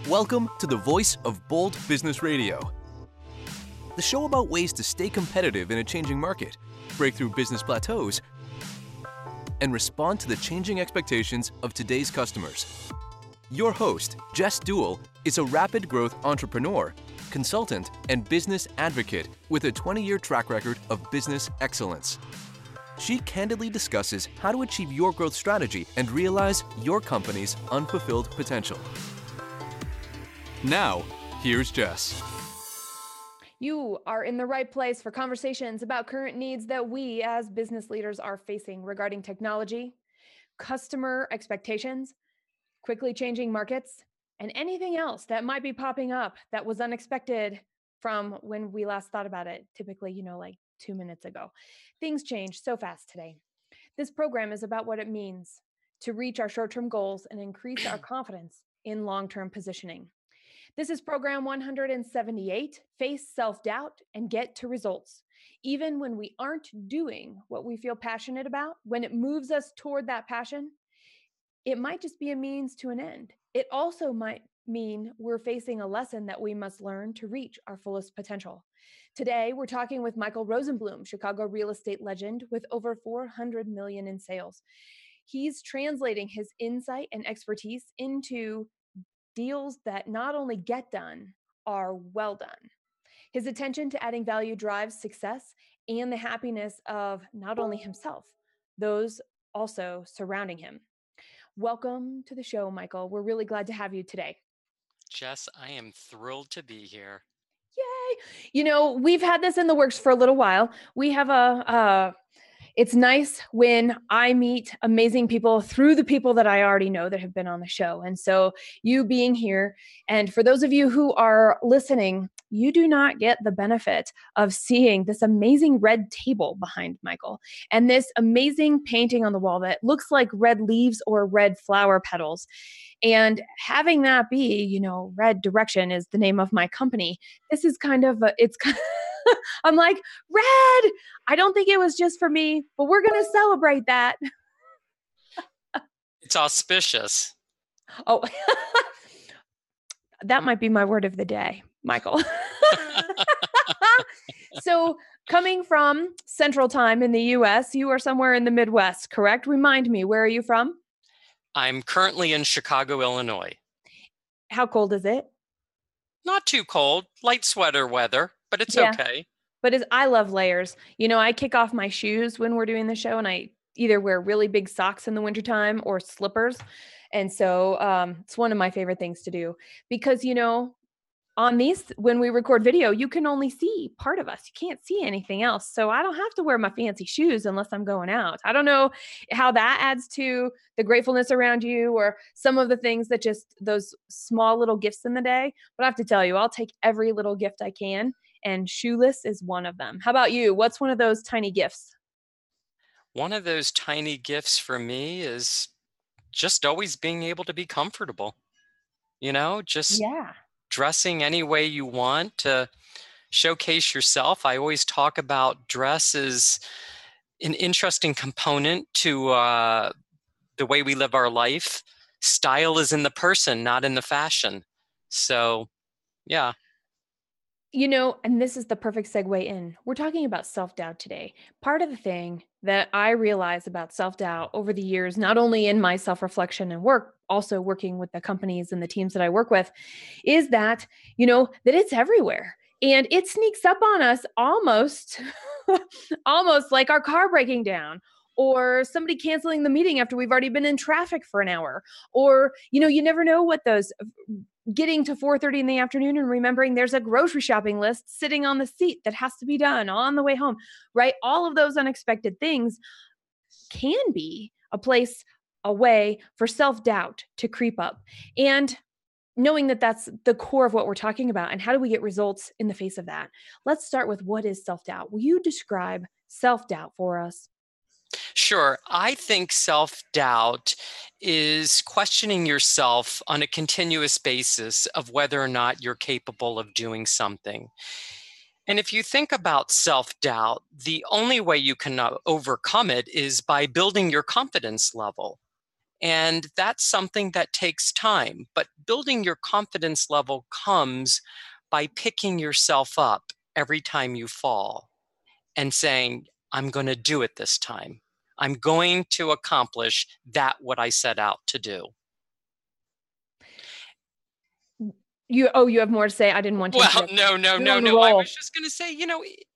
Welcome to the Voice of Bold Business Radio, the show about ways to stay competitive in a changing market, break through business plateaus, and respond to the changing expectations of today's customers. Your host, Jess Dewell, is a rapid growth entrepreneur, consultant, and business advocate with a 20-year track record of business excellence. She candidly discusses how to achieve your growth strategy and realize your company's unfulfilled potential. Now, here's Jess. You are in the right place for conversations about current needs that we as business leaders are facing regarding technology, customer expectations, quickly changing markets, and anything else that might be popping up that was unexpected from when we last thought about it, typically, like 2 minutes ago. Things change so fast today. This program is about what it means to reach our short-term goals and increase our confidence in long-term positioning. This is program 178, Face Self-Doubt and Get to Results. Even when we aren't doing what we feel passionate about, when it moves us toward that passion, it might just be a means to an end. It also might mean we're facing a lesson that we must learn to reach our fullest potential. Today, we're talking with Michael Rosenblum, Chicago real estate legend with over $400 million in sales. He's translating his insight and expertise into deals that not only get done, are well done. His attention to adding value drives success and the happiness of not only himself, those also surrounding him. Welcome to the show, Michael. We're really glad to have you today. Jess, I am thrilled to be here. Yay! We've had this in the works for a little while. We have it's nice when I meet amazing people through the people that I already know that have been on the show. And so you being here, and for those of you who are listening, you do not get the benefit of seeing this amazing red table behind Michael and this amazing painting on the wall that looks like red leaves or red flower petals. And having that be, Red Direction is the name of my company. This is I'm like, red. I don't think it was just for me, but we're going to celebrate that. It's auspicious. Oh, that might be my word of the day, Michael. So coming from Central Time in the U.S., you are somewhere in the Midwest, correct? Remind me, where are you from? I'm currently in Chicago, Illinois. How cold is it? Not too cold, light sweater weather, but it's okay. But I love layers. I kick off my shoes when we're doing the show, and I either wear really big socks in the wintertime or slippers. And so it's one of my favorite things to do because, on these, when we record video, you can only see part of us. You can't see anything else. So I don't have to wear my fancy shoes unless I'm going out. I don't know how that adds to the gratefulness around you or some of the things that just those small little gifts in the day. But I have to tell you, I'll take every little gift I can. And shoeless is one of them. How about you? What's one of those tiny gifts? One of those tiny gifts for me is just always being able to be comfortable. Dressing any way you want to showcase yourself. I always talk about dress as an interesting component to the way we live our life. Style is in the person, not in the fashion. So, yeah. And this is the perfect segue in. We're talking about self-doubt today. Part of the thing that I realized about self-doubt over the years, not only in my self-reflection and work, also working with the companies and the teams that I work with, is that, that it's everywhere. And it sneaks up on us almost like our car breaking down, or somebody canceling the meeting after we've already been in traffic for an hour, or, you never know what those getting to 4:30 in the afternoon and remembering there's a grocery shopping list sitting on the seat that has to be done on the way home, right? All of those unexpected things can be a way for self-doubt to creep up. And knowing that that's the core of what we're talking about and how do we get results in the face of that? Let's start with what is self-doubt. Will you describe self-doubt for us? Sure. I think self-doubt is questioning yourself on a continuous basis of whether or not you're capable of doing something. And if you think about self-doubt, the only way you can overcome it is by building your confidence level. And that's something that takes time. But building your confidence level comes by picking yourself up every time you fall and saying, I'm going to do it this time. I'm going to accomplish what I set out to do. You have more to say. I didn't want to. Well, no. I was just going to say,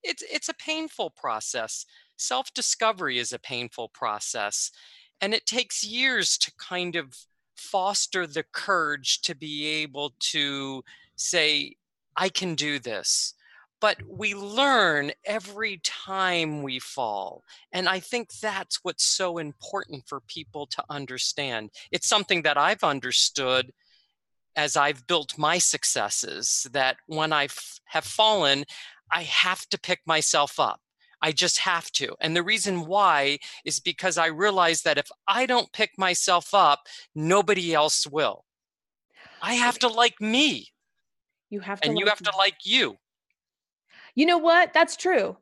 it's a painful process. Self-discovery is a painful process, and it takes years to kind of foster the courage to be able to say, I can do this. But we learn every time we fall. And I think that's what's so important for people to understand. It's something that I've understood as I've built my successes, that when I have fallen, I have to pick myself up. I just have to. And the reason why is because I realize that if I don't pick myself up, nobody else will. I have to like me. You have to, and you have to like you. You know what? That's true.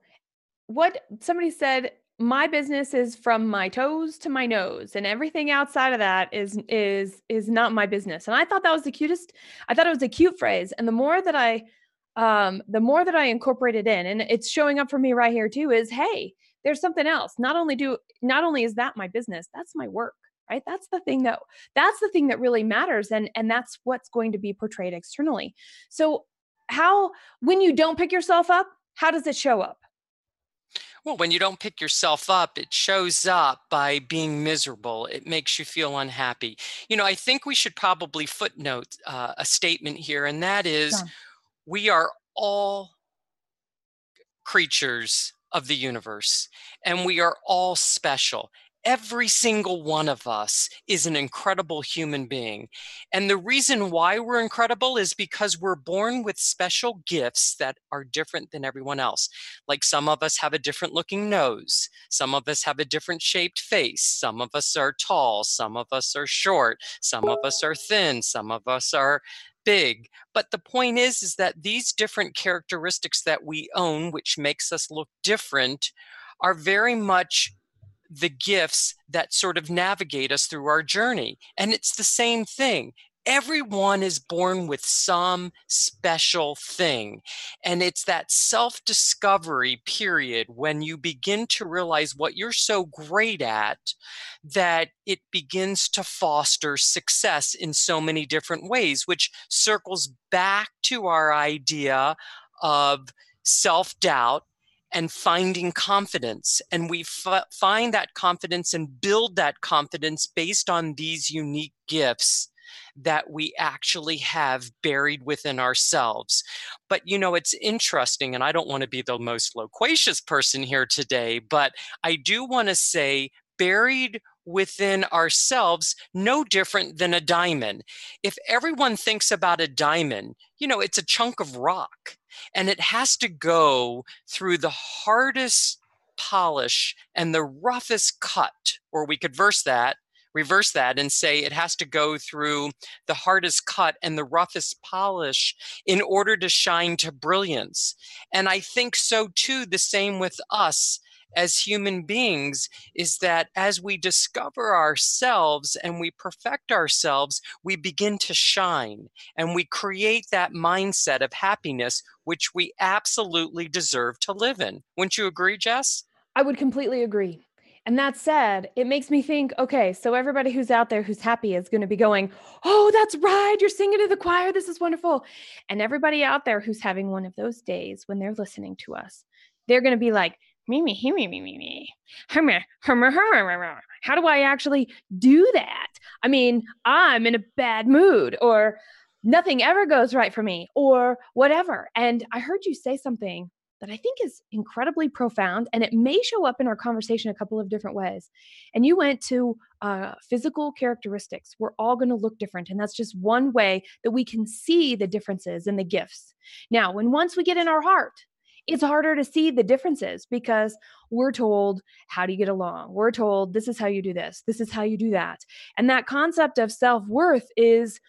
What somebody said, my business is from my toes to my nose, and everything outside of that is not my business. And I thought that was the cutest. I thought it was a cute phrase. And the more that I incorporate it in, and it's showing up for me right here too, is, hey, there's something else. Not only is that my business, that's my work, right? That's the thing that really matters. And that's what's going to be portrayed externally. So when you don't pick yourself up, how does it show up? Well, when you don't pick yourself up, it shows up by being miserable. It makes you feel unhappy. I think we should probably footnote a statement here, and that is, we are all creatures of the universe, and we are all special. Every single one of us is an incredible human being. And the reason why we're incredible is because we're born with special gifts that are different than everyone else. Like, some of us have a different looking nose. Some of us have a different shaped face. Some of us are tall. Some of us are short. Some of us are thin. Some of us are big. But the point is that these different characteristics that we own, which makes us look different, are very much the gifts that sort of navigate us through our journey. And it's the same thing. Everyone is born with some special thing. And it's that self-discovery period when you begin to realize what you're so great at, that it begins to foster success in so many different ways, which circles back to our idea of self-doubt and finding confidence. And we find that confidence and build that confidence based on these unique gifts that we actually have buried within ourselves. But it's interesting, and I don't want to be the most loquacious person here today, but I do want to say, buried within ourselves, no different than a diamond. If everyone thinks about a diamond, it's a chunk of rock, and it has to go through the hardest polish and the roughest cut. Or we could reverse that and say it has to go through the hardest cut and the roughest polish in order to shine to brilliance. And I think so too, the same with us as human beings, is that as we discover ourselves and we perfect ourselves, we begin to shine, and we create that mindset of happiness, which we absolutely deserve to live in. Wouldn't you agree, Jess? I would completely agree. And that said, it makes me think, okay, so everybody who's out there who's happy is going to be going, oh, that's right, you're singing to the choir, this is wonderful. And everybody out there who's having one of those days when they're listening to us, they're going to be like, me. How do I actually do that? I mean, I'm in a bad mood, or nothing ever goes right for me, or whatever. And I heard you say something that I think is incredibly profound, and it may show up in our conversation a couple of different ways. And you went to physical characteristics. We're all going to look different, and that's just one way that we can see the differences and the gifts. Now, once we get in our heart, it's harder to see the differences, because we're told, how do you get along? We're told, this is how you do this. This is how you do that. And that concept of self-worth is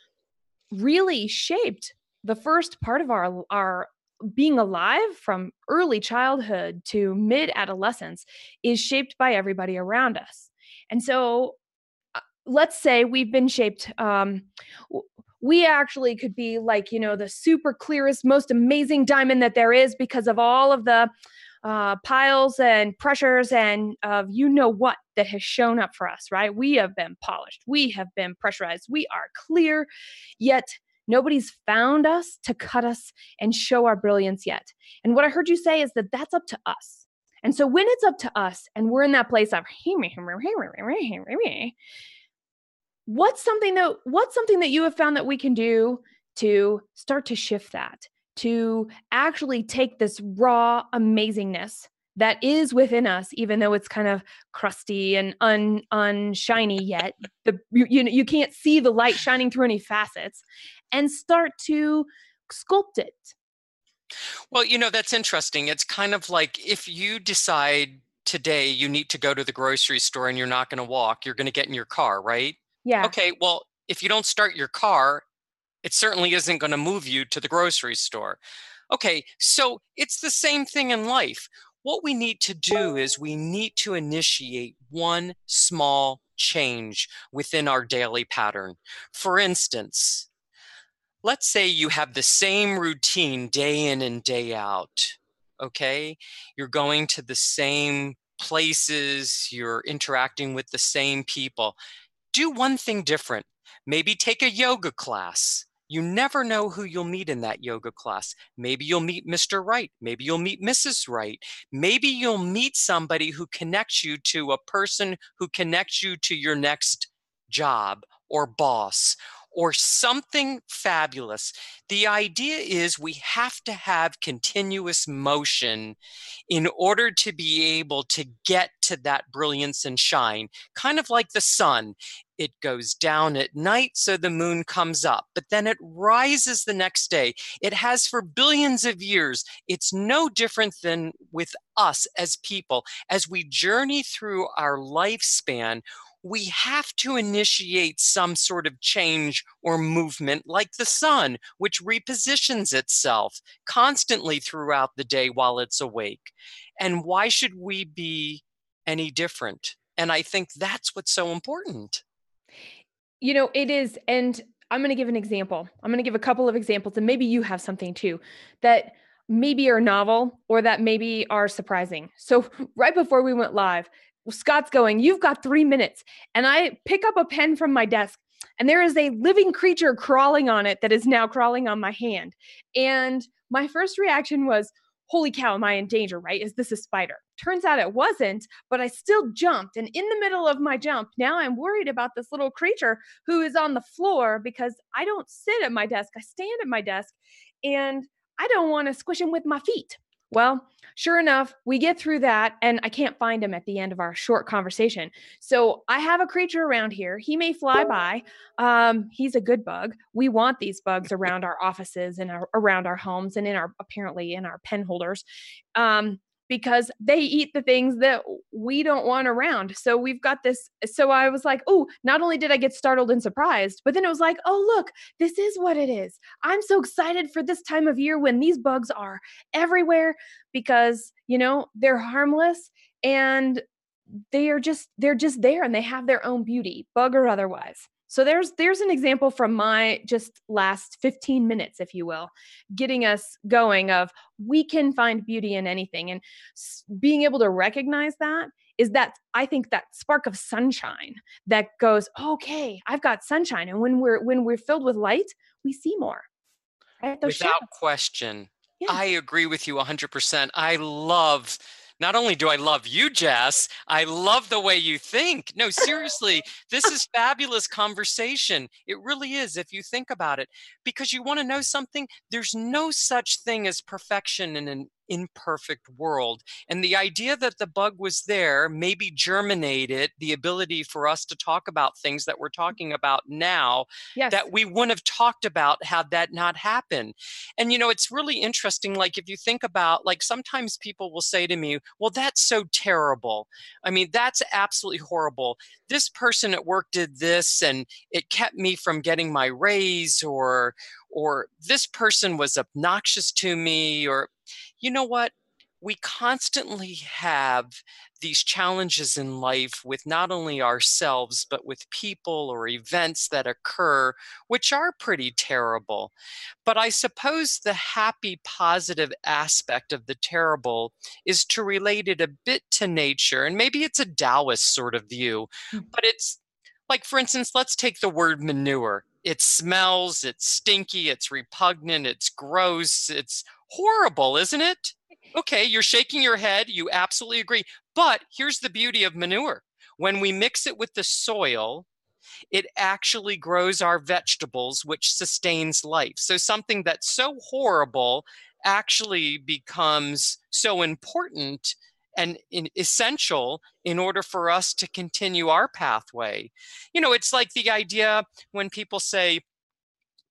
really shaped. The first part of our being alive, from early childhood to mid-adolescence, is shaped by everybody around us. And so let's say we've been shaped. We actually could be like, the super clearest, most amazing diamond that there is because of all of the piles and pressures and of what that has shown up for us, right? We have been polished. We have been pressurized. We are clear, yet nobody's found us to cut us and show our brilliance yet. And what I heard you say is that that's up to us. And so when it's up to us and we're in that place of what's something that you have found that we can do to start to shift that, to actually take this raw amazingness that is within us, even though it's kind of crusty and unshiny yet, you can't see the light shining through any facets, and start to sculpt it? Well, that's interesting. It's kind of like if you decide today you need to go to the grocery store and you're not going to walk, you're going to get in your car, right? Yeah. Okay, well, if you don't start your car, it certainly isn't going to move you to the grocery store. Okay, so it's the same thing in life. What we need to do is we need to initiate one small change within our daily pattern. For instance, let's say you have the same routine day in and day out, okay? You're going to the same places, you're interacting with the same people. Do one thing different. Maybe take a yoga class. You never know who you'll meet in that yoga class. Maybe you'll meet Mr. Right. Maybe you'll meet Mrs. Right. Maybe you'll meet somebody who connects you to a person who connects you to your next job or boss or something fabulous. The idea is we have to have continuous motion in order to be able to get to that brilliance and shine, kind of like the sun. It goes down at night, so the moon comes up, but then it rises the next day. It has for billions of years. It's no different than with us as people. As we journey through our lifespan, we have to initiate some sort of change or movement like the sun, which repositions itself constantly throughout the day while it's awake. And why should we be any different? And I think that's what's so important. It is. And I'm going to give an example. I'm going to give a couple of examples, and maybe you have something too that maybe are novel or that maybe are surprising. So right before we went live, Scott's going, "You've got 3 minutes." And I pick up a pen from my desk, and there is a living creature crawling on it that is now crawling on my hand. And my first reaction was, holy cow, am I in danger, right? Is this a spider? Turns out it wasn't, but I still jumped. And in the middle of my jump, now I'm worried about this little creature who is on the floor because I don't sit at my desk. I stand at my desk, and I don't want to squish him with my feet. Well, sure enough, we get through that, and I can't find him at the end of our short conversation. So I have a creature around here. He may fly by. He's a good bug. We want these bugs around our offices and around our homes and apparently in our pen holders. Because they eat the things that we don't want around. So we've got this. So I was like, oh, not only did I get startled and surprised, but then it was like, oh, look, this is what it is. I'm so excited for this time of year when these bugs are everywhere because, they're harmless and they're just there and they have their own beauty, bug or otherwise. So there's an example from my just last 15 minutes, if you will, getting us going of we can find beauty in anything. And being able to recognize that is that I think that spark of sunshine that goes, okay, I've got sunshine. And when we're filled with light, we see more. Right? Without question. Yeah. I agree with you 100%. Not only do I love you, Jess, I love the way you think. No, seriously, this is fabulous conversation. It really is, if you think about it. Because you want to know something? There's no such thing as perfection in an imperfect world. And the idea that the bug was there maybe germinated the ability for us to talk about things that we're talking about now that we wouldn't have talked about had that not happened. And, it's really interesting. Like, if you think about, like, sometimes people will say to me, well, that's so terrible. I mean, that's absolutely horrible. This person at work did this and it kept me from getting my raise, or this person was obnoxious to me, or you know what? we constantly have these challenges in life with not only ourselves, but with people or events that occur, which are pretty terrible. But I suppose the happy, positive aspect of the terrible is to relate it a bit to nature. And maybe it's a Taoist sort of view, but it's like, for instance, let's take the word manure. It smells, it's stinky, it's repugnant, it's gross, it's horrible, isn't it? Okay, you're shaking your head. You absolutely agree. But here's the beauty of manure. When we mix it with the soil, it actually grows our vegetables, which sustains life. So something that's so horrible actually becomes so important and essential in order for us to continue our pathway. You know, it's like the idea when people say,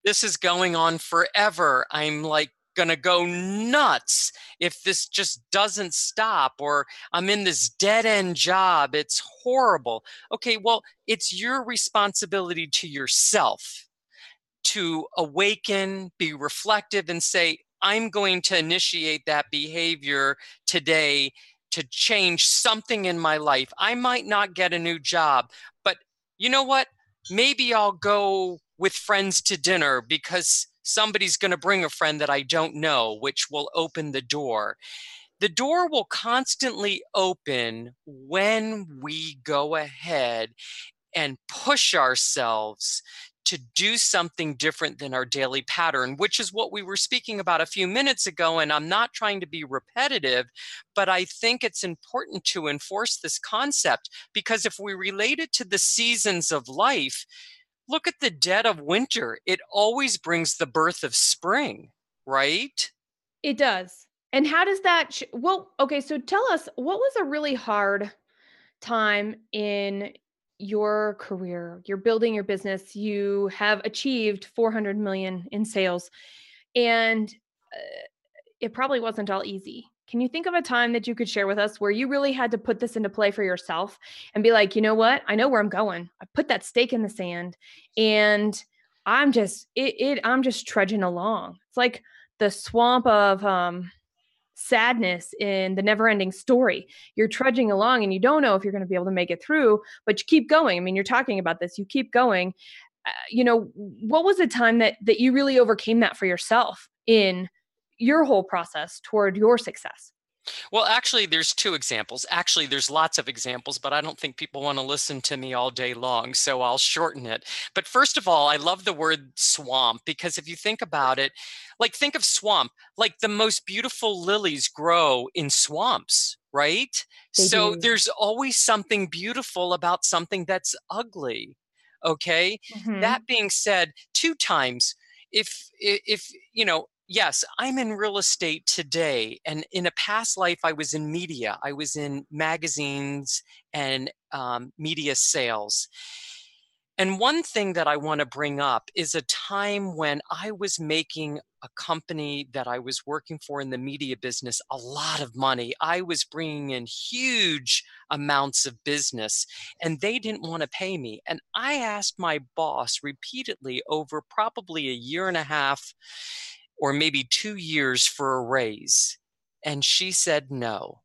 this is going on forever. I'm like going to go nuts if this just doesn't stop, or I'm in this dead end job. It's horrible. Okay, well, it's your responsibility to yourself to awaken, be reflective, and say, I'm going to initiate that behavior today to change something in my life. I might not get a new job, but you know what? Maybe I'll go with friends to dinner because somebody's going to bring a friend that I don't know, which will open the door. The door will constantly open when we go ahead and push ourselves to do something different than our daily pattern, which is what we were speaking about a few minutes ago. And I'm not trying to be repetitive, but I think it's important to enforce this concept, because if we relate it to the seasons of life, look at the dead of winter. It always brings the birth of spring, right? It does. And how does that well, okay, so tell us, what was a really hard time in your career? You're building your business, you have achieved 400 million in sales, and it probably wasn't all easy. Can you think of a time that you could share with us where you really had to put this into play for yourself and be like, you know what? I know where I'm going. I put that stake in the sand, and I'm just trudging along. It's like the swamp of sadness in the never ending story. You're trudging along and you don't know if you're going to be able to make it through, but you keep going. I mean, you're talking about this, you keep going. What was a time that you really overcame that for yourself in your whole process toward your success? Well, actually, there's two examples. Actually, there's lots of examples, but I don't think people want to listen to me all day long, so I'll shorten it. But first of all, I love the word swamp, because if you think about it, like, think of swamp, like the most beautiful lilies grow in swamps, right? They So do. there's always something beautiful about something that's ugly. Okay. Hmm. That being said, two times, if you know, yes, I'm in real estate today. And in a past life, I was in media. I was in magazines and media sales. And one thing that I want to bring up is a time when I was making a company that I was working for in the media business a lot of money. I was bringing in huge amounts of business, and they didn't want to pay me. And I asked my boss repeatedly over probably a year and a half or maybe 2 years for a raise. And she said no.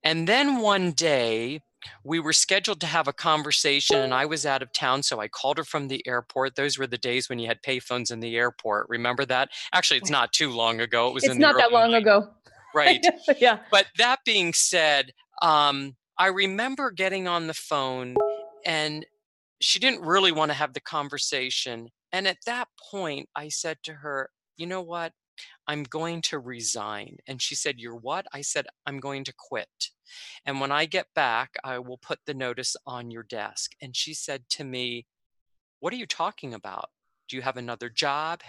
And then one day, we were scheduled to have a conversation, and I was out of town, so I called her from the airport. Those were the days when you had payphones in the airport. Remember that? Actually, it's not too long ago. It was It's in the not early that long 90s. ago. Right. Yeah. But that being said, I remember getting on the phone, and she didn't really want to have the conversation. And at that point, I said to her, you know what? I'm going to resign. And she said, you're what? I said, I'm going to quit. And when I get back, I will put the notice on your desk. And she said to me, what are you talking about? Do you have another job?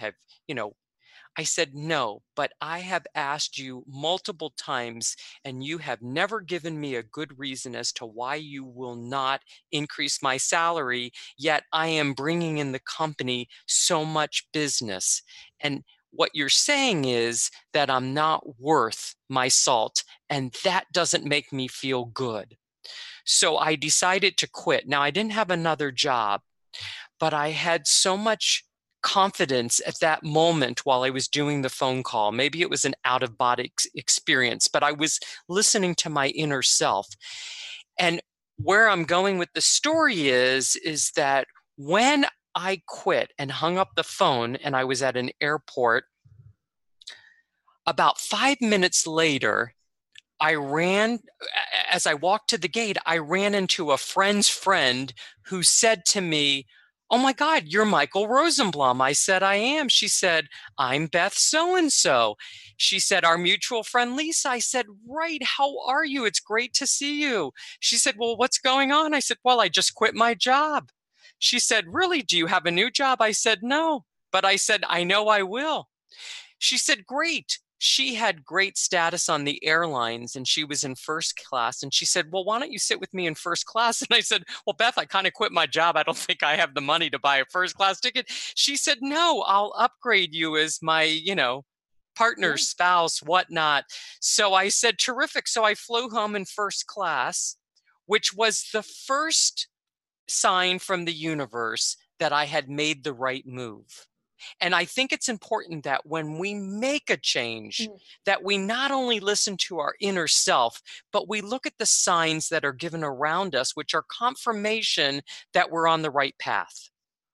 You know, I said, no, but I have asked you multiple times, and you have never given me a good reason as to why you will not increase my salary, yet I am bringing in the company so much business. And what you're saying is that I'm not worth my salt, and that doesn't make me feel good. So I decided to quit. Now, I didn't have another job, but I had so much confidence at that moment while I was doing the phone call. Maybe it was an out-of-body experience, but I was listening to my inner self. And where I'm going with the story is that when I quit and hung up the phone and I was at an airport, about 5 minutes later, as I walked to the gate, I ran into a friend's friend who said to me, "Oh my God, you're Michael Rosenblum." I said, "I am." She said, "I'm Beth so-and-so." She said, "Our mutual friend Lisa." I said, "Right, how are you? It's great to see you." She said, "Well, what's going on?" I said, "Well, I just quit my job." She said, "Really? Do you have a new job?" I said, "No." But I said, "I know I will." She said, "Great." She had great status on the airlines and she was in first class. And she said, "Well, why don't you sit with me in first class?" And I said, "Well, Beth, I kind of quit my job. I don't think I have the money to buy a first class ticket." She said, "No, I'll upgrade you as my, partner, spouse, whatnot." So I said, "Terrific." So I flew home in first class, which was the first sign from the universe that I had made the right move. And I think it's important that when we make a change, that we not only listen to our inner self, but we look at the signs that are given around us, which are confirmation that we're on the right path.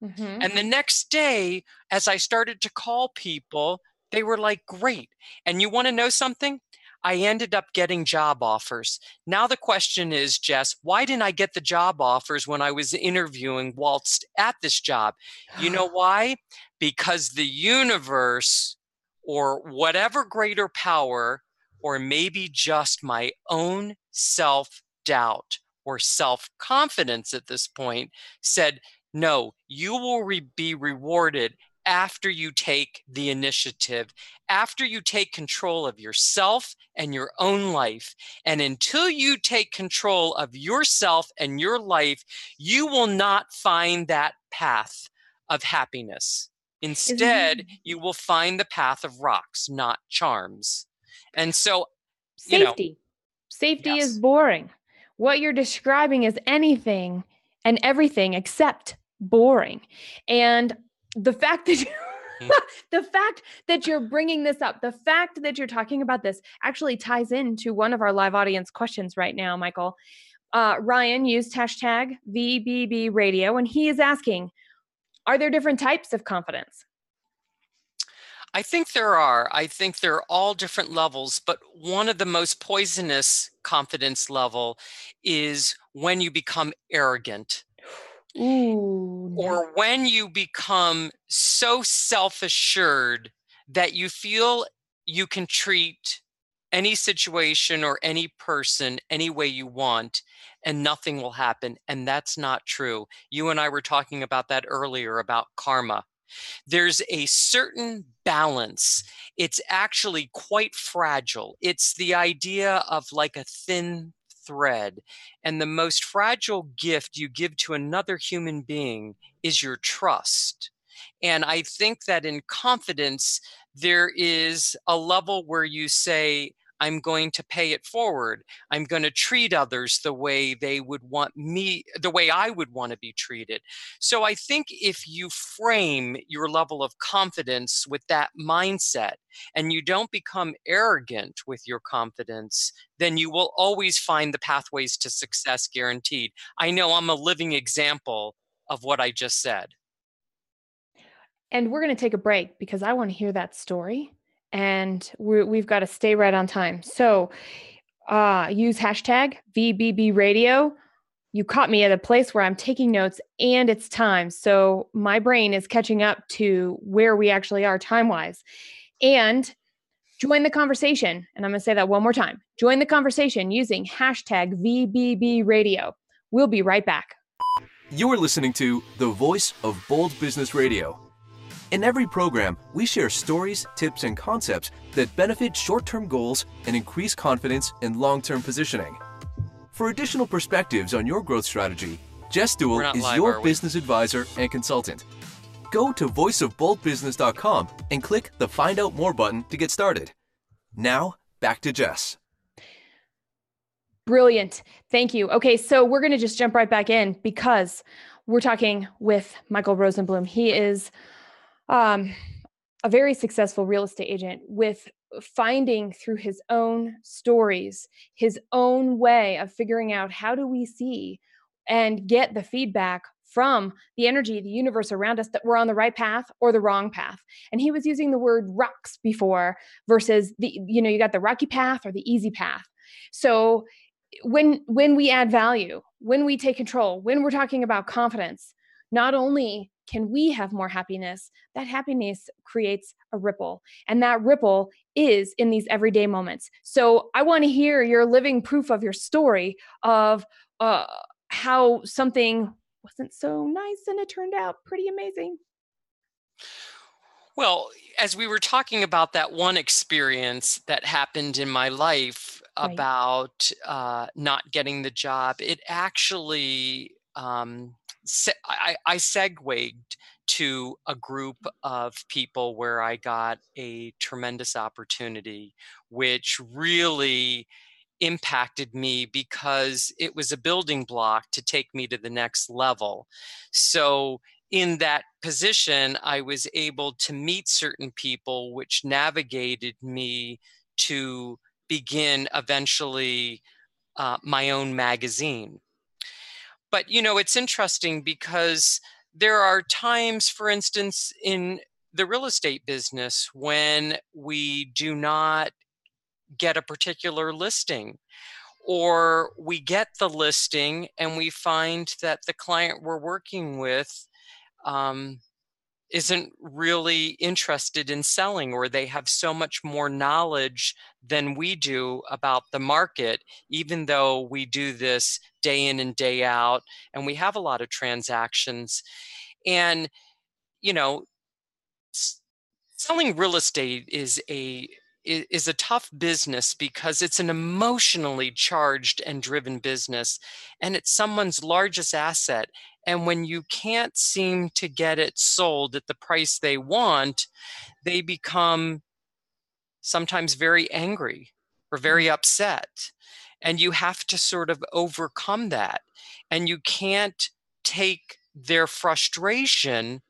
Mm-hmm. And the next day, as I started to call people, they were like, "Great." And you want to know something? I ended up getting job offers. Now the question is, Jess, why didn't I get the job offers when I was interviewing whilst at this job? You know why? Because the universe or whatever greater power, or maybe just my own self-doubt or self-confidence at this point said, "No, you will be rewarded after you take the initiative, after you take control of yourself and your own life. And until you take control of yourself and your life, you will not find that path of happiness. Instead, you will find the path of rocks, not charms." And so, Safety. Safety is yes. boring. What you're describing is anything and everything except boring. And the fact that the fact that you're bringing this up, the fact that you're talking about this actually ties into one of our live audience questions right now, Michael. Ryan used hashtag VBB radio, and he is asking, are there different types of confidence? I think there are. I think they're all different levels, but one of the most poisonous confidence level is when you become arrogant. Ooh, nice. Or when you become so self-assured that you feel you can treat any situation or any person any way you want and nothing will happen. And that's not true. You and I were talking about that earlier about karma. There's a certain balance. It's actually quite fragile. It's the idea of like a thin thread. And the most fragile gift you give to another human being is your trust. And I think that in confidence, there is a level where you say, "I'm going to pay it forward. I'm going to treat others the way they would want me, the way I would want to be treated." So I think if you frame your level of confidence with that mindset and you don't become arrogant with your confidence, then you will always find the pathways to success guaranteed. I know I'm a living example of what I just said. And we're going to take a break because I want to hear that story. And we've got to stay right on time. So use hashtag VBB radio. You caught me at a place where I'm taking notes and it's time. So my brain is catching up to where we actually are time-wise. And join the conversation. And I'm going to say that one more time. Join the conversation using hashtag VBB radio. We'll be right back. You are listening to The Voice of Bold Business Radio. In every program, we share stories, tips, and concepts that benefit short-term goals and increase confidence in long-term positioning. For additional perspectives on your growth strategy, Jess Dewell is your business advisor and consultant. Go to voiceofboldbusiness.com and click the Find Out More button to get started. Now, back to Jess. Brilliant. Thank you. Okay, so we're going to just jump right back in because we're talking with Michael Rosenblum. He is um, a very successful real estate agent with finding through his own stories, his own way of figuring out how do we see and get the feedback from the energy, the universe around us that we're on the right path or the wrong path. And he was using the word rocks before versus you got the rocky path or the easy path. So when we add value, when we take control, when we're talking about confidence, not only can we have more happiness, that happiness creates a ripple. And that ripple is in these everyday moments. So I want to hear your living proof of your story of how something wasn't so nice and it turned out pretty amazing. Well, as we were talking about that one experience that happened in my life about not getting the job, it actually, I segued to a group of people where I got a tremendous opportunity, which really impacted me because it was a building block to take me to the next level. So in that position, I was able to meet certain people, which navigated me to begin eventually my own magazine. But, it's interesting because there are times, for instance, in the real estate business when we do not get a particular listing, or we get the listing and we find that the client we're working with isn't really interested in selling, or they have so much more knowledge than we do about the market, even though we do this day in and day out and we have a lot of transactions. And, selling real estate is a tough business because it's an emotionally charged and driven business, and it's someone's largest asset. And when you can't seem to get it sold at the price they want, they become sometimes very angry or very upset. And you have to sort of overcome that. And you can't take their frustration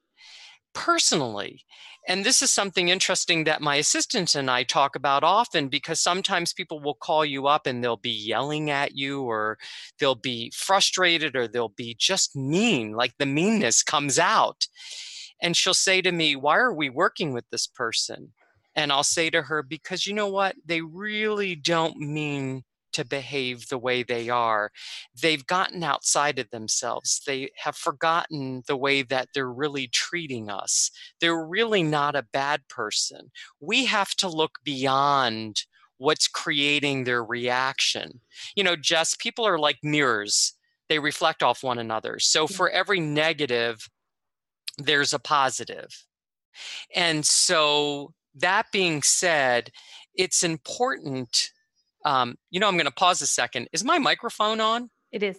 personally. And this is something interesting that my assistant and I talk about often, because sometimes people will call you up and they'll be yelling at you, or they'll be frustrated, or they'll be just mean, like the meanness comes out. And she'll say to me, "Why are we working with this person?" And I'll say to her, "Because you know what? They really don't mean to behave the way they are. They've gotten outside of themselves. They have forgotten the way that they're really treating us. They're really not a bad person. We have to look beyond what's creating their reaction." Jess, people are like mirrors. They reflect off one another. So for every negative, there's a positive. And so that being said, it's important. I'm going to pause a second. Is my microphone on? It is.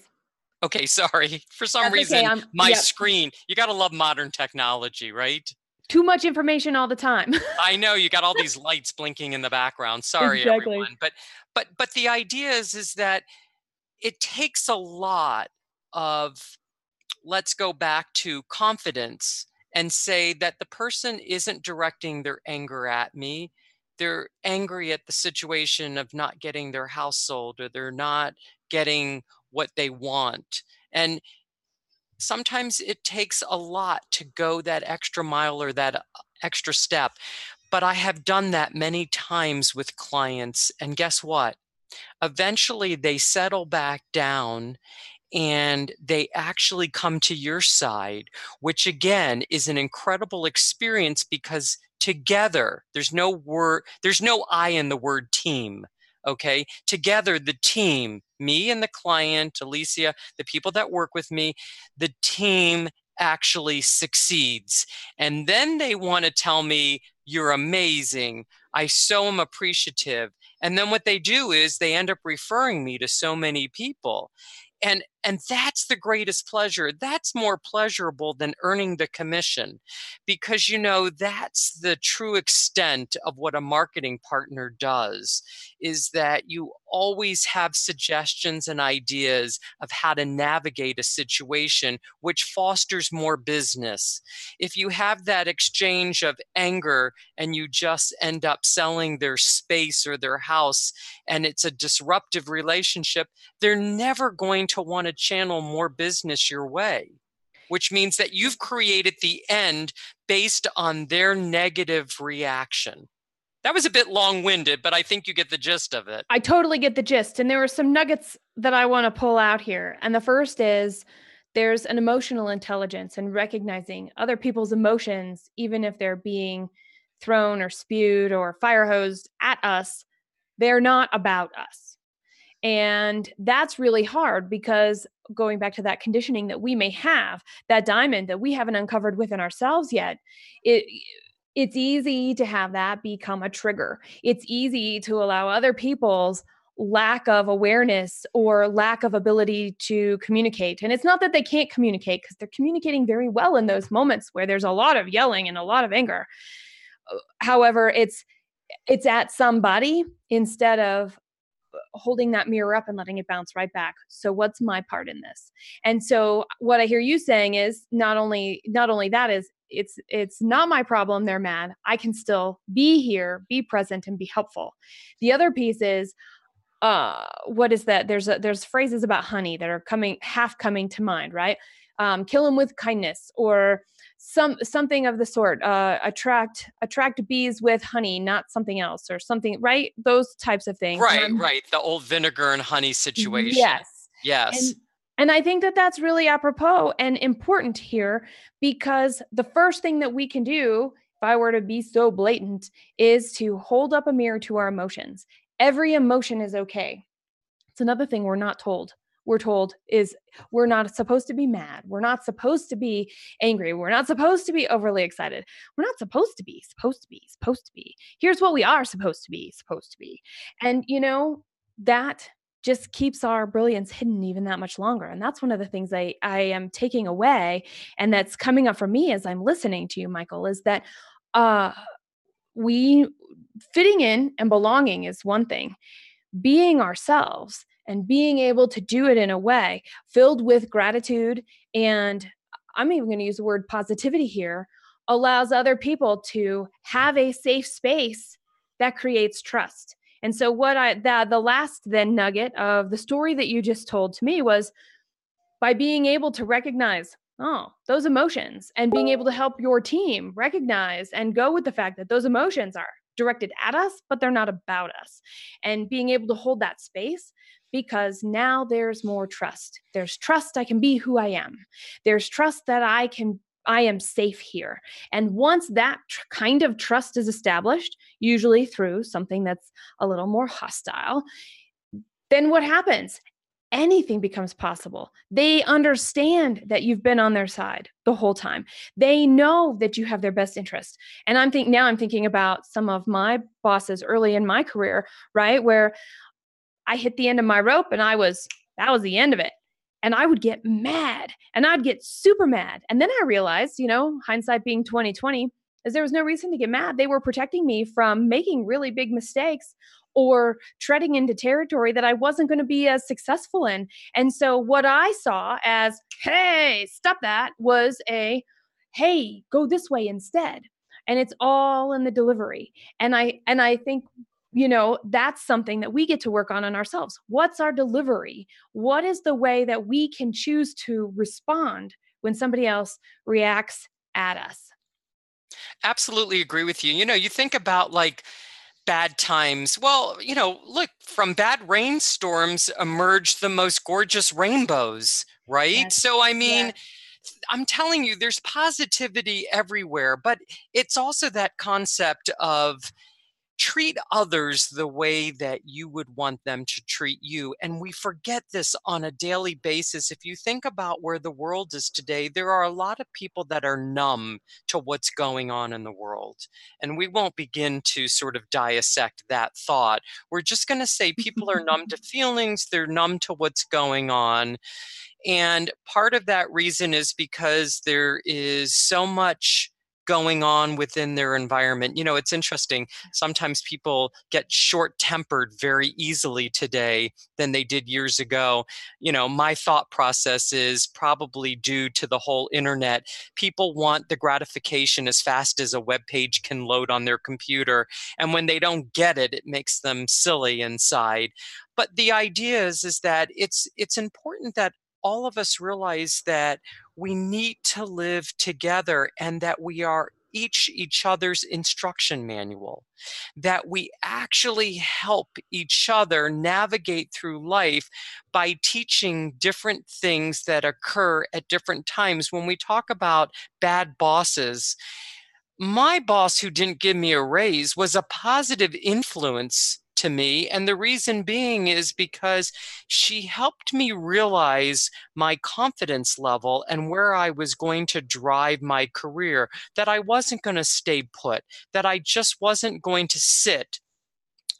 Okay, sorry. For some That's reason, okay. my screen, you got to love modern technology, right? Too much information all the time. I know, you got all these lights blinking in the background. Sorry, Exactly. everyone. But the idea is that it takes a lot of, let's go back to confidence and say that the person isn't directing their anger at me. They're angry at the situation of not getting their house sold, or they're not getting what they want. And sometimes it takes a lot to go that extra mile or that extra step. But I have done that many times with clients. And guess what? Eventually they settle back down and they actually come to your side, which again is an incredible experience, because together, there's no I in the word team. Okay. Together, the team, me and the client, Alicia, the people that work with me, the team actually succeeds. And then they want to tell me, "You're amazing. I so am appreciative." And then what they do is they end up referring me to so many people. And And that's the greatest pleasure. That's more pleasurable than earning the commission, because, that's the true extent of what a marketing partner does, is that you always have suggestions and ideas of how to navigate a situation, which fosters more business. If you have that exchange of anger and you just end up selling their space or their house, and it's a disruptive relationship, they're never going to want to channel more business your way, which means that you've created the end based on their negative reaction. That was a bit long-winded, but I think you get the gist of it. I totally get the gist. And there are some nuggets that I want to pull out here. And the first is there's an emotional intelligence and recognizing other people's emotions, even if they're being thrown or spewed or fire hosed at us, they're not about us. And that's really hard, because going back to that conditioning that we may have, that diamond that we haven't uncovered within ourselves yet, it's easy to have that become a trigger. It's easy to allow other people's lack of awareness or lack of ability to communicate. And it's not that they can't communicate, because they're communicating very well in those moments where there's a lot of yelling and a lot of anger. However, it's at somebody instead of holding that mirror up and letting it bounce right back. So what's my part in this? And so what I hear you saying is not only that is it's not my problem. They're mad. I can still be here, be present, and be helpful. The other piece is, what is that? There's phrases about honey that are half coming to mind, right? Kill them with kindness, or something of the sort. Attract bees with honey, not something else, or something, right? Those types of things. Right. The old vinegar and honey situation. Yes. And I think that that's really apropos and important here, because the first thing that we can do, if I were to be so blatant, is to hold up a mirror to our emotions. Every emotion is okay. It's another thing we're not told. We're told is we're not supposed to be mad. We're not supposed to be angry. We're not supposed to be overly excited. We're not supposed to be. Here's what we are supposed to be. And, that just keeps our brilliance hidden even that much longer. And that's one of the things I am taking away, and that's coming up for me as I'm listening to you, Michael, is that we fitting in and belonging is one thing. Being ourselves and being able to do it in a way filled with gratitude, and I'm even going to use the word positivity here, allows other people to have a safe space that creates trust. And so the last then nugget of the story that you just told to me was, by being able to recognize, those emotions, and being able to help your team recognize and go with the fact that those emotions are directed at us, but they're not about us. And being able to hold that space, because now there's more trust. There's trust I can be who I am. There's trust that I am safe here. And once that kind of trust is established, usually through something that's a little more hostile, then what happens? Anything becomes possible. They understand that you've been on their side the whole time. They know that you have their best interest. And I'm thinking about some of my bosses early in my career, right? Where I hit the end of my rope and that was the end of it. And I would get mad, and I'd get super mad. And then I realized, hindsight being 2020, is there was no reason to get mad. They were protecting me from making really big mistakes or treading into territory that I wasn't going to be as successful in. And so what I saw as, hey, stop that, was hey, go this way instead. And it's all in the delivery. And I think, that's something that we get to work on ourselves. What's our delivery? What is the way that we can choose to respond when somebody else reacts at us? Absolutely agree with you. You think about bad times. Well, look, from bad rainstorms emerge the most gorgeous rainbows, right? Yes. So, Yes. I'm telling you, there's positivity everywhere, but it's also that concept of treat others the way that you would want them to treat you. And we forget this on a daily basis. If you think about where the world is today, there are a lot of people that are numb to what's going on in the world. And we won't begin to sort of dissect that thought. We're just going to say people are numb to feelings, they're numb to what's going on. And part of that reason is because there is so much going on within their environment. You know, it's interesting. Sometimes people get short-tempered very easily today than they did years ago. You know, my thought process is probably due to the whole internet. People want the gratification as fast as a web page can load on their computer. And when they don't get it, it makes them silly inside. But the idea is that it's important that all of us realize that we need to live together and that we are each other's instruction manual, that we actually help each other navigate through life by teaching different things that occur at different times. When we talk about bad bosses, my boss who didn't give me a raise was a positive influence to me. And the reason being is because she helped me realize my confidence level and where I was going to drive my career, that I wasn't going to stay put, that I just wasn't going to sit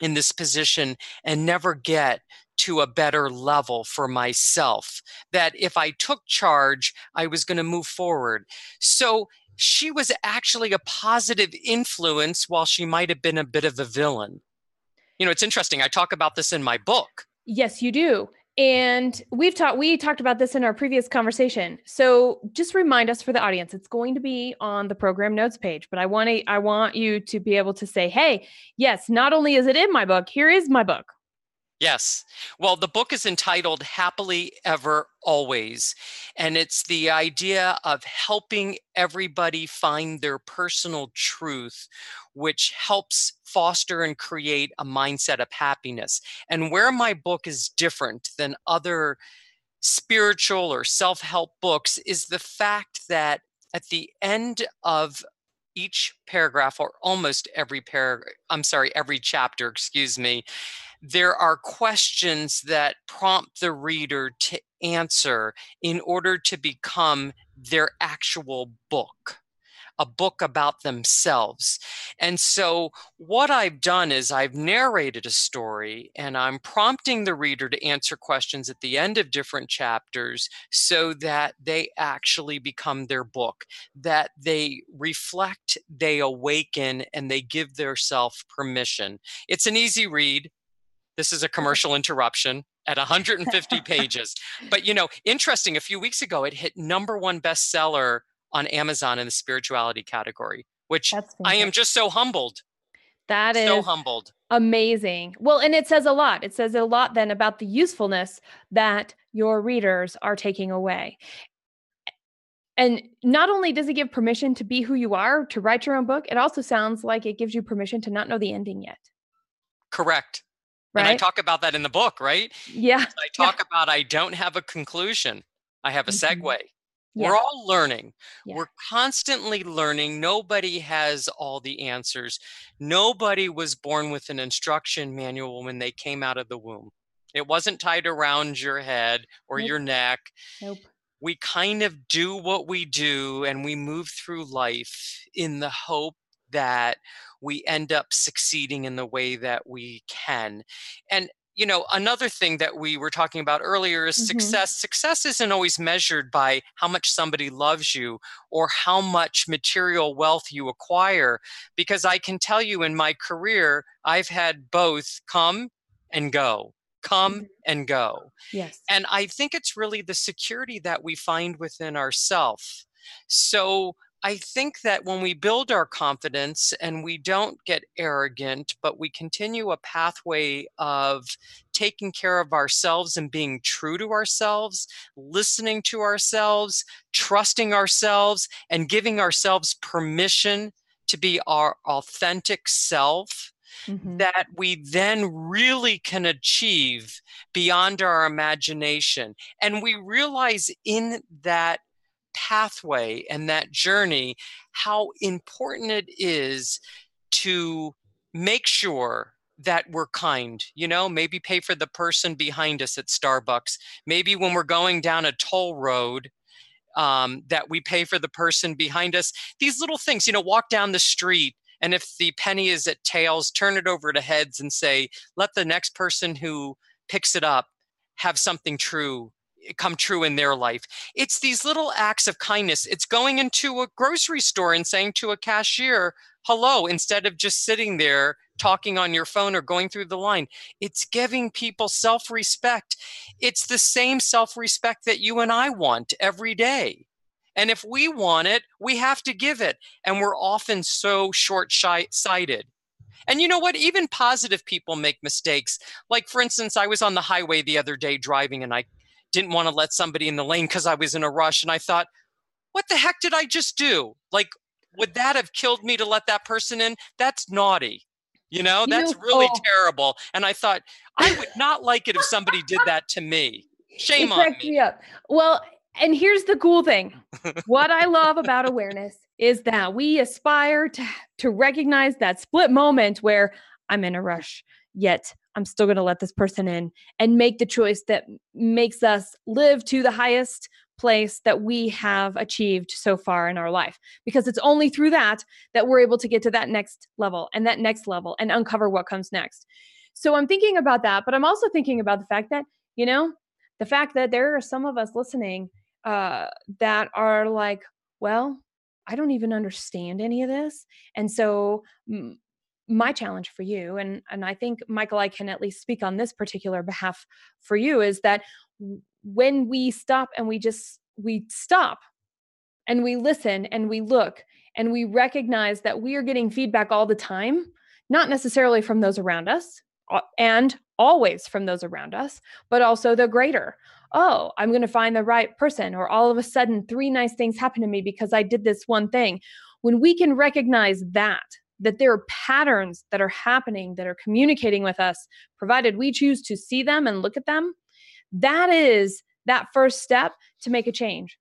in this position and never get to a better level for myself, that if I took charge, I was going to move forward. So she was actually a positive influence while she might have been a bit of a villain. You know, it's interesting. I talk about this in my book. Yes, you do. And we talked about this in our previous conversation. So just remind us for the audience, it's going to be on the program notes page, but I want you to be able to say, hey, yes, not only is it in my book, here is my book. Yes. Well, the book is entitled Happily Ever Always, and it's the idea of helping everybody find their personal truth, which helps foster and create a mindset of happiness. And where my book is different than other spiritual or self-help books is the fact that at the end of each paragraph, or almost every chapter, excuse me, there are questions that prompt the reader to answer in order to become their actual book, a book about themselves. And so what I've done is I've narrated a story and I'm prompting the reader to answer questions at the end of different chapters so that they actually become their book, that they reflect, they awaken, and they give themselves permission. It's an easy read. This is a commercial interruption at 150 pages. But, you know, interesting, a few weeks ago, it hit #1 bestseller on Amazon in the spirituality category, which I am just so humbled. That is so humbled. Amazing. Well, and it says a lot. It says a lot then about the usefulness that your readers are taking away. And not only does it give permission to be who you are, to write your own book, it also sounds like it gives you permission to not know the ending yet. Correct. Right? And I talk about that in the book, right? Yeah. I talk about I don't have a conclusion. I have a segue. Yeah. We're all learning. Yeah. We're constantly learning. Nobody has all the answers. Nobody was born with an instruction manual when they came out of the womb. It wasn't tied around your head or your neck. Nope. We kind of do what we do and we move through life in the hope that we end up succeeding in the way that we can. And, you know, another thing that we were talking about earlier is success. Success isn't always measured by how much somebody loves you or how much material wealth you acquire, because I can tell you in my career, I've had both come and go. Come and go. Yes. And I think it's really the security that we find within ourselves. So I think that when we build our confidence and we don't get arrogant, but we continue a pathway of taking care of ourselves and being true to ourselves, listening to ourselves, trusting ourselves, and giving ourselves permission to be our authentic self, that we then really can achieve beyond our imagination. And we realize in that pathway and that journey how important it is to make sure that we're kind, maybe pay for the person behind us at Starbucks. Maybe when we're going down a toll road, that we pay for the person behind us. These little things, walk down the street, and if the penny is at tails, turn it over to heads and say, let the next person who picks it up have something come true in their life. It's these little acts of kindness. It's going into a grocery store and saying to a cashier, hello, instead of just sitting there talking on your phone or going through the line. It's giving people self-respect. It's the same self-respect that you and I want every day. And if we want it, we have to give it. And we're often so short-sighted. And you know what? Even positive people make mistakes. Like, for instance, I was on the highway the other day driving, and I didn't want to let somebody in the lane because I was in a rush. And I thought, what the heck did I just do? Like, would that have killed me to let that person in? That's naughty. That's really terrible. And I thought, I would not like it if somebody did that to me. Shame on me. Up. Well, and here's the cool thing. What I love about awareness is that we aspire to recognize that split moment where I'm in a rush, yet I'm still going to let this person in and make the choice that makes us live to the highest place that we have achieved so far in our life. Because it's only through that we're able to get to that next level and uncover what comes next. So I'm thinking about that, but I'm also thinking about the fact that, there are some of us listening that are like, well, I don't even understand any of this. And so my challenge for you, and I think, Michael, I can at least speak on this particular behalf for you, is that when we stop and we stop and we listen and we look and we recognize that we are getting feedback all the time, not necessarily from those around us and always from those around us, but also the greater. Oh, I'm going to find the right person, or all of a sudden 3 nice things happen to me because I did this one thing. When we can recognize that there are patterns that are happening, that are communicating with us, provided we choose to see them and look at them, that is that first step to make a change.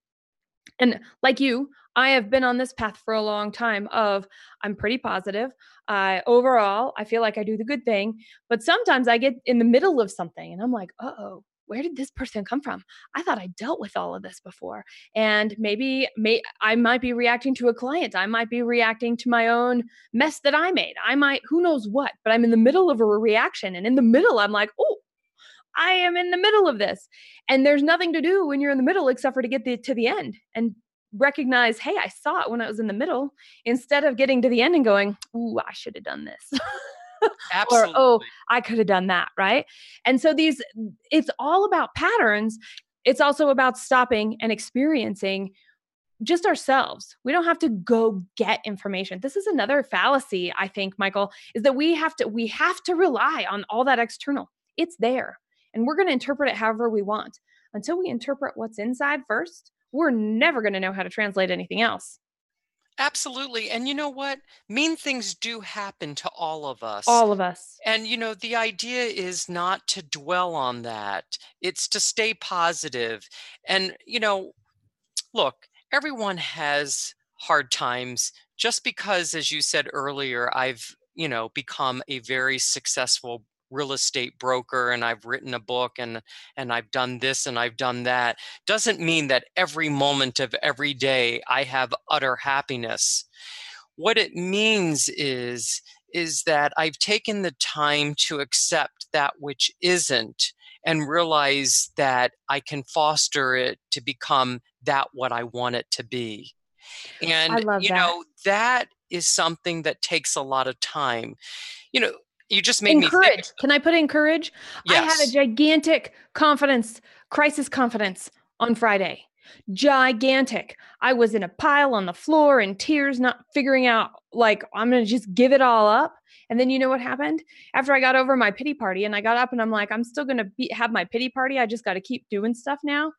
And like you, I have been on this path for a long time of, I'm pretty positive. Overall, I feel like I do the good thing, but sometimes I get in the middle of something and I'm like, uh-oh, where did this person come from? I thought I dealt with all of this before. And maybe I might be reacting to a client. I might be reacting to my own mess that I made. Who knows what, but I'm in the middle of a reaction. And in the middle, I'm like, oh, I am in the middle of this. And there's nothing to do when you're in the middle except for to get to the end and recognize, hey, I saw it when I was in the middle, instead of getting to the end and going, ooh, I should have done this. Absolutely. Or, oh, I could have done that. Right. And so it's all about patterns. It's also about stopping and experiencing just ourselves. We don't have to go get information. This is another fallacy, I think, Michael, is that we have to rely on all that external. It's there. And we're going to interpret it however we want. Until we interpret what's inside first, we're never going to know how to translate anything else. Absolutely. And you know what? Mean things do happen to all of us. All of us. And, the idea is not to dwell on that. It's to stay positive. And, look, everyone has hard times. Just because, as you said earlier, I've, become a very successful real estate broker and I've written a book and I've done this and I've done that, doesn't mean that every moment of every day I have utter happiness. What it means is that I've taken the time to accept that which isn't and realize that I can foster it to become that what I want it to be. And, I love that. That is something that takes a lot of time. You just made me think. Can I put in courage? Yes. I had a gigantic crisis confidence on Friday. Gigantic. I was in a pile on the floor in tears, not figuring out, like, I'm going to just give it all up. And then you know what happened? After I got over my pity party and I got up and I'm like, I'm still going to have my pity party. I just got to keep doing stuff now.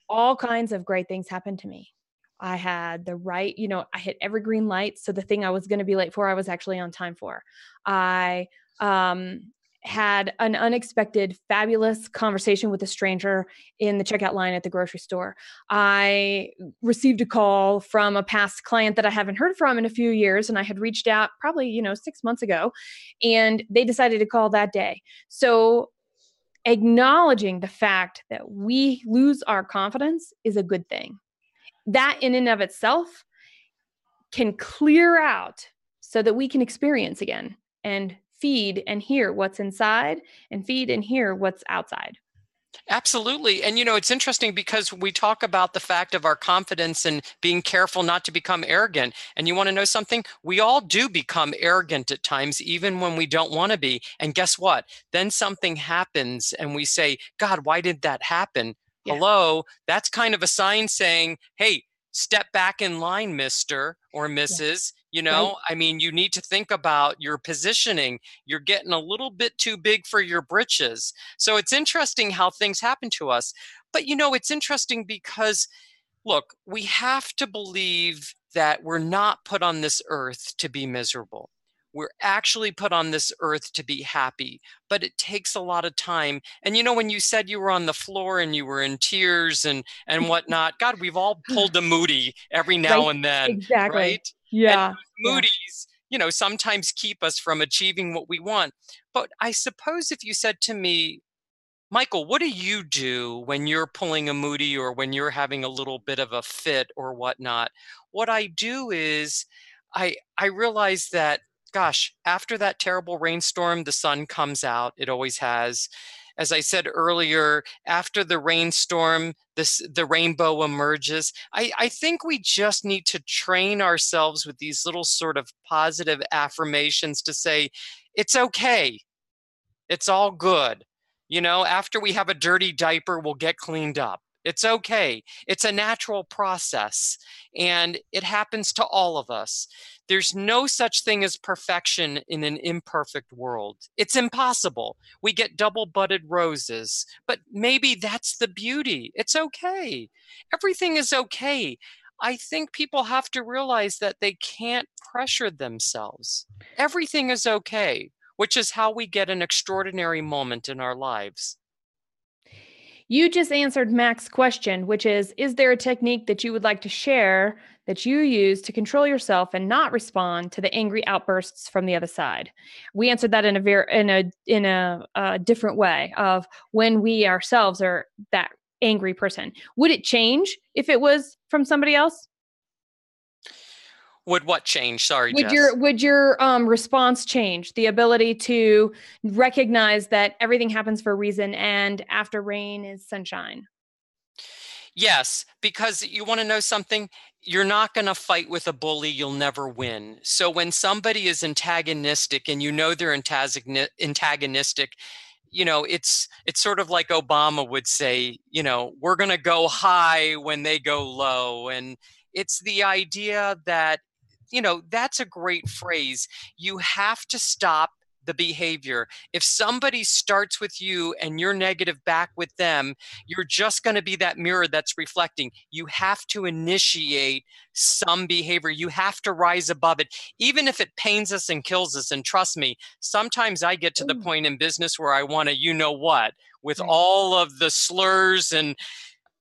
All kinds of great things happened to me. I had I hit every green light. So the thing I was going to be late for, I was actually on time for. I had an unexpected, fabulous conversation with a stranger in the checkout line at the grocery store. I received a call from a past client that I haven't heard from in a few years, and I had reached out probably, 6 months ago, and they decided to call that day. So acknowledging the fact that we lose our confidence is a good thing. That in and of itself can clear out so that we can experience again and feed and hear what's inside and feed and hear what's outside. Absolutely. And it's interesting because we talk about the fact of our confidence and being careful not to become arrogant. And you want to know something? We all do become arrogant at times, even when we don't want to be. And guess what? Then something happens and we say, God, why did that happen? Yeah. Hello, that's kind of a sign saying, hey, step back in line, Mr. or Mrs. Right. I mean, you need to think about your positioning. You're getting a little bit too big for your britches. So it's interesting how things happen to us. But it's interesting because, look, we have to believe that we're not put on this earth to be miserable. We're actually put on this earth to be happy, but it takes a lot of time. And when you said you were on the floor and you were in tears and whatnot, God, we've all pulled a Moody every now Right. and then, Exactly. right? And Yeah. those Moody's, sometimes keep us from achieving what we want. But I suppose if you said to me, Michael, what do you do when you're pulling a Moody or when you're having a little bit of a fit or whatnot? What I do is I realize that, gosh, after that terrible rainstorm, the sun comes out. It always has. As I said earlier, after the rainstorm, the rainbow emerges. I think we just need to train ourselves with these little sort of positive affirmations to say, it's okay. It's all good. After we have a dirty diaper, we'll get cleaned up. It's okay. It's a natural process, and it happens to all of us. There's no such thing as perfection in an imperfect world. It's impossible. We get double-butted roses, but maybe that's the beauty. It's okay. Everything is okay. I think people have to realize that they can't pressure themselves. Everything is okay, which is how we get an extraordinary moment in our lives. You just answered Mac's question, which is there a technique that you would like to share that you use to control yourself and not respond to the angry outbursts from the other side? We answered that in a different way of when we ourselves are that angry person. Would it change if it was from somebody else? Would what change? Sorry, Would Jess. your response change? The ability to recognize that everything happens for a reason and after rain is sunshine. Yes, because you want to know something? You're not going to fight with a bully. You'll never win. So when somebody is antagonistic and they're antagonistic, it's sort of like Obama would say, we're going to go high when they go low. And it's the idea that, that's a great phrase. You have to stop the behavior. If somebody starts with you and you're negative back with them, you're just going to be that mirror that's reflecting. You have to initiate some behavior. You have to rise above it, even if it pains us and kills us. And trust me, sometimes I get to the point in business where I want to, with Right. all of the slurs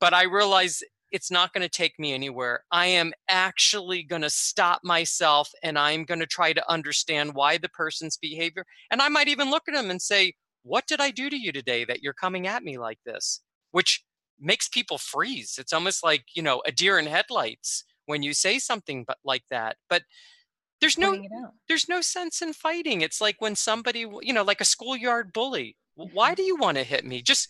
but I realize it's not going to take me anywhere. I am actually going to stop myself and I'm going to try to understand why the person's behavior. And I might even look at them and say, what did I do to you today that you're coming at me like this? Which makes people freeze. It's almost like, a deer in headlights when you say something like that. But there's no Pointing it out. there's no sense in fighting. It's like when somebody, like a schoolyard bully. Why do you want to hit me? Just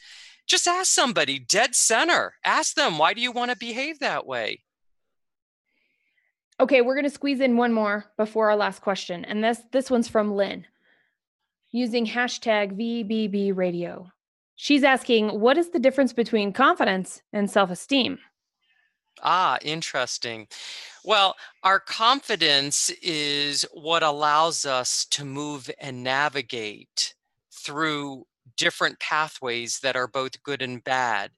ask somebody dead center. Ask them, why do you want to behave that way? Okay, we're going to squeeze in one more before our last question. And this one's from Lynn using hashtag VBB radio. She's asking, what is the difference between confidence and self-esteem? Ah, interesting. Well, our confidence is what allows us to move and navigate through different pathways that are both good and bad.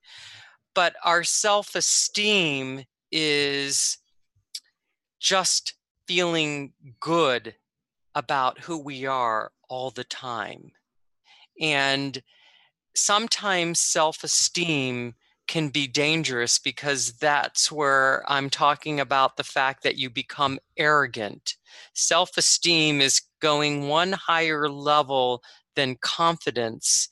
But our self-esteem is just feeling good about who we are all the time. And sometimes self-esteem can be dangerous because that's where I'm talking about the fact that you become arrogant. Self-esteem is going one higher level than confidence.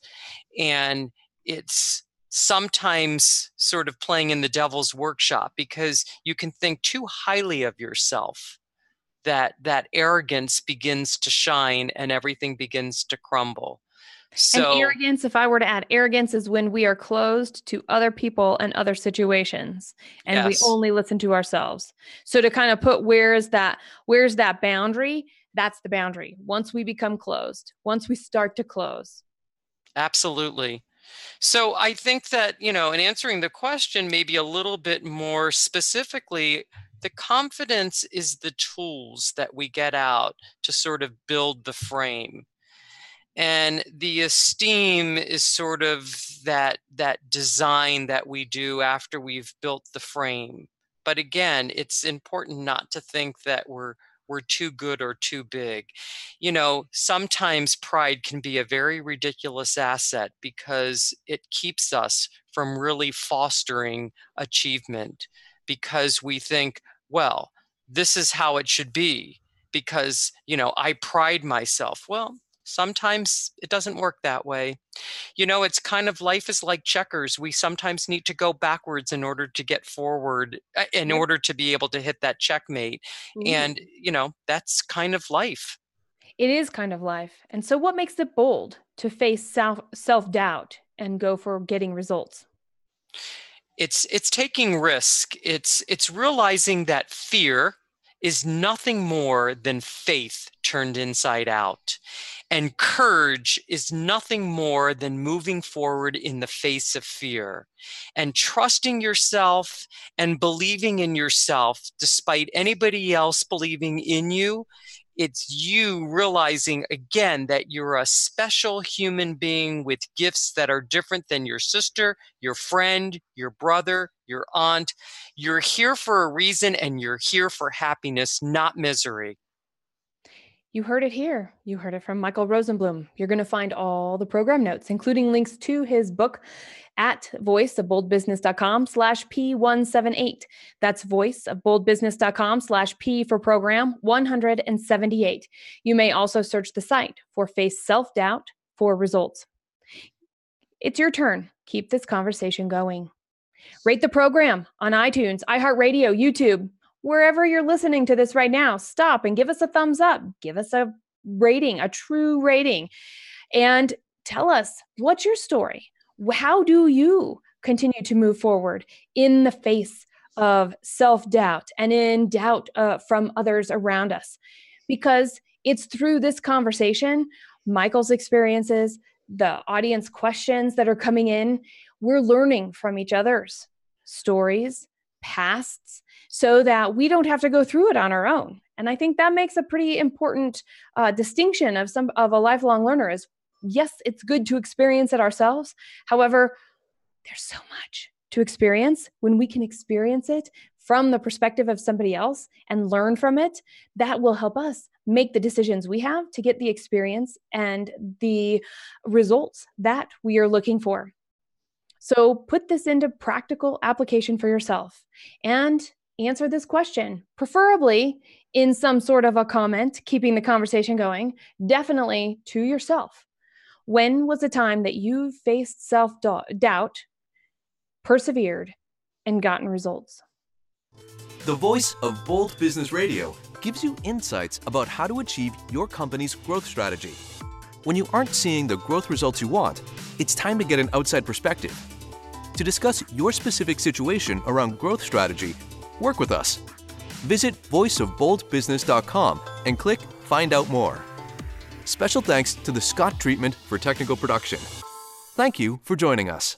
And it's sometimes sort of playing in the devil's workshop because you can think too highly of yourself, that arrogance begins to shine and everything begins to crumble. And So arrogance, if I were to add, arrogance is when we are closed to other people and other situations, and we yes, only listen to ourselves. So to kind of put where's that boundary, that's the boundary. Once we become closed, once we start to close. absolutely. So I think that, in answering the question, maybe a little bit more specifically, the confidence is the tools that we get out to sort of build the frame. And the esteem is sort of that design that we do after we've built the frame. But again, it's important not to think that we're too good or too big. Sometimes pride can be a very ridiculous asset because it keeps us from really fostering achievement, because we think, well, this is how it should be because, I pride myself. Well, sometimes it doesn't work that way. It's kind of, life is like checkers. We sometimes need to go backwards in order to get forward, in Yep. order to be able to hit that checkmate. Ooh. And, that's kind of life. It is kind of life. And so what makes it bold to face self-doubt and go for getting results? It's taking risk. It's realizing that fear is nothing more than faith turned inside out. And courage is nothing more than moving forward in the face of fear. And trusting yourself and believing in yourself despite anybody else believing in you. It's you realizing again that you're a special human being with gifts that are different than your sister, your friend, your brother, your aunt. You're here for a reason, and you're here for happiness, not misery. You heard it here. You heard it from Michael Rosenblum. You're going to find all the program notes, including links to his book at voiceofboldbusiness.com/P178. That's voiceofboldbusiness.com/P for program 178. You may also search the site for Face Self-Doubt for results. It's your turn. Keep this conversation going. Rate the program on iTunes, iHeartRadio, YouTube. Wherever you're listening to this right now, stop and give us a thumbs up. Give us a rating, a true rating, and tell us, what's your story? How do you continue to move forward in the face of self-doubt and in doubt from others around us? Because it's through this conversation, Michael's experiences, the audience questions that are coming in, we're learning from each other's stories, pasts, so that we don't have to go through it on our own. And I think that makes a pretty important distinction of a lifelong learner is, yes, it's good to experience it ourselves. However, there's so much to experience. When we can experience it from the perspective of somebody else and learn from it, that will help us make the decisions we have to get the experience and the results that we are looking for. So put this into practical application for yourself and answer this question, preferably in some sort of a comment, keeping the conversation going, definitely to yourself. When was the time that you faced self-doubt, persevered, and gotten results? The Voice of Bold Business Radio gives you insights about how to achieve your company's growth strategy. When you aren't seeing the growth results you want, it's time to get an outside perspective. To discuss your specific situation around growth strategy, work with us. Visit voiceofboldbusiness.com and click Find Out More. Special thanks to the Scott Treatment for technical production. Thank you for joining us.